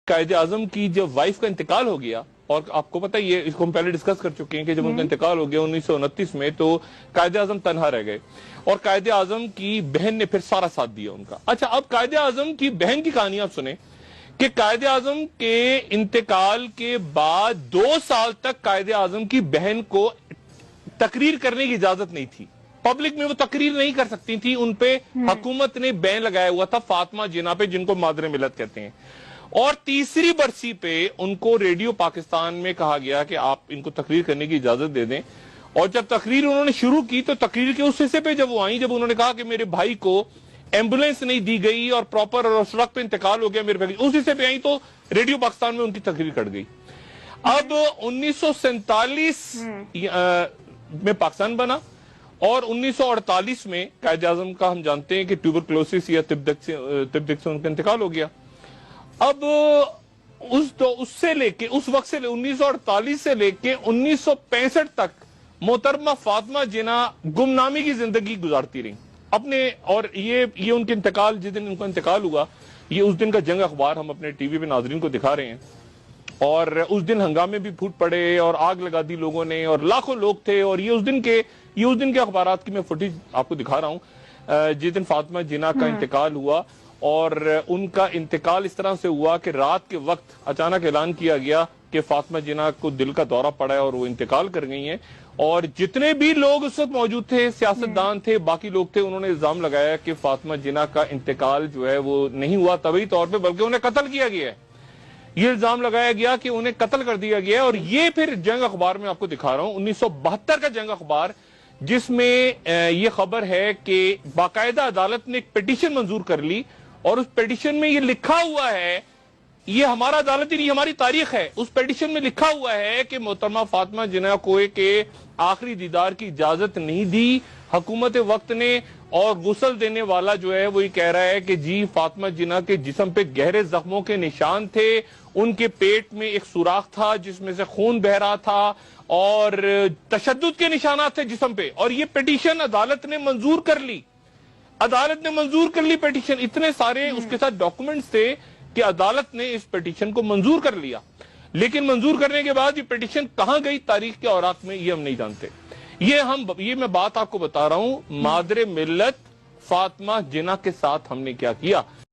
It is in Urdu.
قائد اعظم کی جب وائف کا انتقال ہو گیا، اور آپ کو پتہ یہ اس کو ہم پہلے ڈسکس کر چکے ہیں کہ جب ان کا انتقال ہو گیا 1929 میں، تو قائد اعظم تنہا رہ گئے اور قائد اعظم کی بہن نے پھر سارا ساتھ دیا ان کا۔ اچھا، اب قائد اعظم کی بہن کی کہانی آپ سنیں کہ قائد اعظم کے انتقال کے بعد 2 سال تک قائد اعظم کی بہن کو تقریر کرنے کی اجازت نہیں تھی، پبلک میں وہ تقریر نہیں کر سکتی تھی، ان پہ حکومت نے بین لگایا ہوا تھا فاطمہ جناح پہ، جن کو مادر ملت کہتے ہیں۔ اور تیسری برسی پہ ان کو ریڈیو پاکستان میں کہا گیا کہ آپ ان کو تقریر کرنے کی اجازت دے دیں، اور جب تقریر انہوں نے شروع کی تو تقریر کے اس حصے پہ جب وہ آئیں، جب انہوں نے کہا کہ میرے بھائی کو ایمبولینس نہیں دی گئی اور پراپر اور اس وقت پہ انتقال ہو گیا میرے بھائی، اس حصے پہ آئیں تو ریڈیو پاکستان میں ان کی تقریر کٹ گئی۔ اب 1947 میں پاکستان بنا، اور 1948 میں قائد اعظم کا ہم جانتے ہیں کہ ٹیوبرکلوسس یا تپ دق سے ان کا انتقال ہو گیا۔ اب اس سے لے کے اس وقت سے 1948 سے لے کے 1965 تک محترمہ فاطمہ جناح گمنامی کی زندگی گزارتی رہی اپنے، اور یہ ان کے انتقال، جس دن ان کا انتقال ہوا، یہ اس دن کا جنگ اخبار ہم اپنے ٹی وی پہ ناظرین کو دکھا رہے ہیں، اور اس دن ہنگامے بھی پھوٹ پڑے اور آگ لگا دی لوگوں نے اور لاکھوں لوگ تھے، اور یہ اس دن کے اخبارات کی میں فوٹیج آپ کو دکھا رہا ہوں جس دن فاطمہ جناح کا انتقال ہوا۔ اور ان کا انتقال اس طرح سے ہوا کہ رات کے وقت اچانک اعلان کیا گیا کہ فاطمہ جناح کو دل کا دورہ پڑا ہے اور وہ انتقال کر گئی ہیں، اور جتنے بھی لوگ اس وقت موجود تھے، سیاستدان تھے، باقی لوگ تھے، انہوں نے الزام لگایا کہ فاطمہ جناح کا انتقال جو ہے وہ نہیں ہوا طبعی طور پہ، بلکہ انہیں قتل کیا گیا ہے۔ یہ الزام لگایا گیا کہ انہیں قتل کر دیا گیا ہے، اور یہ پھر جنگ اخبار میں آپ کو دکھا رہا ہوں 1972 کا جنگ اخبار، جس میں یہ خبر ہے کہ باقاعدہ عدالت نے ایک پیٹیشن منظور کر لی، اور اس پیٹیشن میں یہ لکھا ہوا ہے، یہ ہمارا عدالت ہی نہیں ہماری تاریخ ہے، اس پیٹیشن میں لکھا ہوا ہے کہ محترمہ فاطمہ جناح کو کے آخری دیدار کی اجازت نہیں دی حکومت وقت نے، اور غسل دینے والا جو ہے وہ یہ کہہ رہا ہے کہ جی فاطمہ جناح کے جسم پہ گہرے زخموں کے نشان تھے، ان کے پیٹ میں ایک سوراخ تھا جس میں سے خون بہ رہا تھا، اور تشدد کے نشانات تھے جسم پہ، اور یہ پیٹیشن عدالت نے منظور کر لی، پیٹیشن، اتنے سارے اس کے ساتھ ڈاکومنٹس تھے کہ عدالت نے اس پیٹیشن کو منظور کر لیا۔ لیکن منظور کرنے کے بعد یہ پیٹیشن کہاں گئی تاریخ کے اوراق میں، یہ ہم نہیں جانتے۔ یہ میں بات آپ کو بتا رہا ہوں، مادر ملت فاطمہ جناح کے ساتھ ہم نے کیا کیا۔